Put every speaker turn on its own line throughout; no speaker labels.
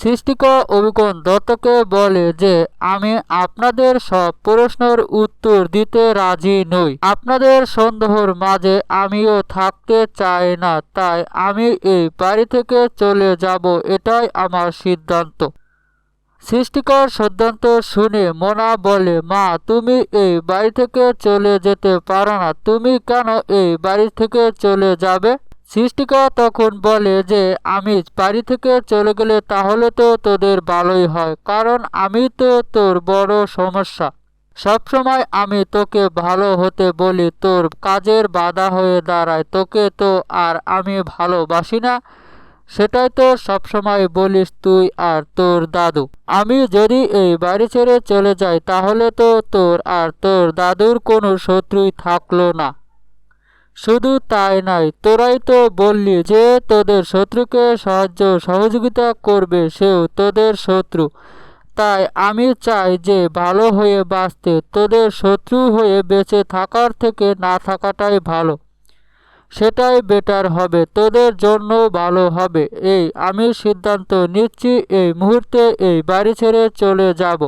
সৃষ্টিকর অভিজ্ঞান দত্তকে বলে যে আমি আপনাদের সব প্রশ্নের উত্তর দিতে রাজি নই। আপনাদের সন্দেহের মাঝে আমিও থাকতে চাই না, তাই আমি এই বাড়ি থেকে চলে যাব, এটাই আমার সিদ্ধান্ত। সৃষ্টিকর সিদ্ধান্ত শুনে মোনা বলে, মা তুমি এই বাড়ি থেকে চলে যেতে পারো না, তুমি কেন এই বাড়ি থেকে চলে যাবে? সৃষ্টিকর তখন বলে যে আমি বাড়ি থেকে চলে গেলে তাহলে তো তোদের ভালোই হয়, কারণ আমি তো তোর বড় সমস্যা। সবসময় আমি তোকে ভালো হতে বলি, তোর কাজের বাধা হয়ে দাঁড়ায়, তোকে তো আর আমি ভালোবাসি না, সেটাই তো সবসময় বলিস তুই আর তোর দাদু। আমি যদি এই বাড়ি ছেড়ে চলে যাই তাহলে তো তোর আর তোর দাদুর কোনো শত্রুই থাকলো না। শুধু তাই নয়, তোরাই তো বললি যে তোদের শত্রুকে সাহায্য সহযোগিতা করবে, সেও তোদের শত্রু। তাই আমি চাই যে ভালো হয়ে বাঁচতে, তোদের শত্রু হয়ে বেঁচে থাকার থেকে না থাকাটাই ভালো, সেটাই বেটার হবে, তোদের জন্য ভালো হবে। আমি সিদ্ধান্ত নিচ্ছি, এই মুহূর্তে এই বাড়ি ছেড়ে চলে যাব।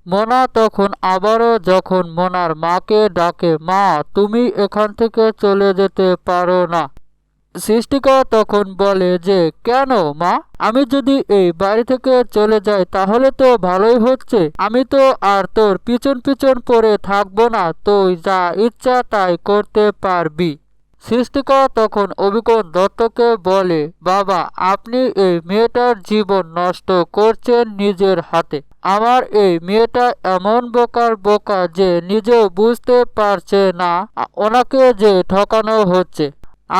মোনা তখন আবারও যখন মোনার মাকে ডাকে, মা তুমি এখান থেকে চলে যেতে পারো না। সৃষ্টিকর তখন বলে যে কেন মা, আমি যদি এই বাড়ি থেকে চলে যাই তাহলে তো ভালোই হচ্ছে, আমি তো আর তোর পিছন পিছন পড়ে থাকবো না, তুই যা ইচ্ছা তাই করতে পারবি। সৃষ্টিকর তখন অভিজ্ঞান দত্তকে বলে, বাবা আপনি এই মেয়েটার জীবন নষ্ট করছেন নিজের হাতে। আমার এই মেয়েটা এমন বোকার বোকা যে নিজেও বুঝতে পারছে না ওনাকে যে ঠকানো হচ্ছে।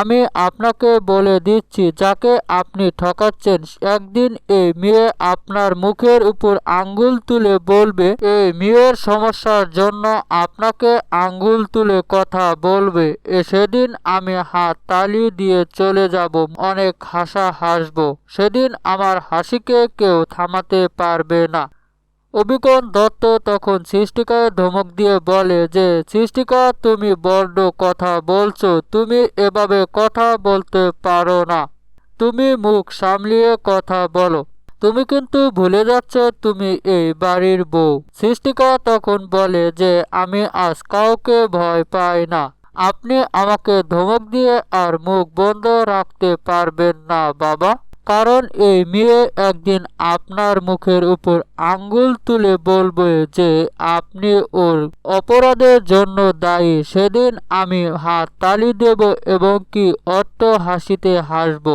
আমি আপনাকে বলে দিচ্ছি, যাকে আপনি ঠকাচ্ছেন একদিন এই মেয়ে আপনার মুখের উপর আঙ্গুল তুলে বলবে, এই মেয়ের সমস্যার জন্য আপনাকে আঙ্গুল তুলে কথা বলবে, সেদিন আমি হাত তালি দিয়ে চলে যাব, অনেক হাসা হাসবো, সেদিন আমার হাসিকে কেউ থামাতে পারবে না। অভিজ্ঞান দত্ত তখন সৃষ্টিকর ধমক দিয়ে বলে যে সৃষ্টিকর তুমি বড্ড কথা বলছো, তুমি এভাবে কথা বলতে পারো না, তুমি মুখ সামলিয়ে কথা বলো, তুমি কিন্তু ভুলে যাচ্ছ তুমি এই বাড়ির বউ। সৃষ্টিকর তখন বলে যে আমি আজ কাউকে ভয় পাই না, আপনি আমাকে ধমক দিয়ে আর মুখ বন্ধ রাখতে পারবেন না বাবা, কারণ এই মেয়ে একদিন আপনার মুখের উপর আঙ্গুল তুলে বলবে যে আপনি ওর অপরাধের জন্য দায়ী, সেদিন আমি হাত তালি দেব এবং কি অট্ট হাসিতে হাসব।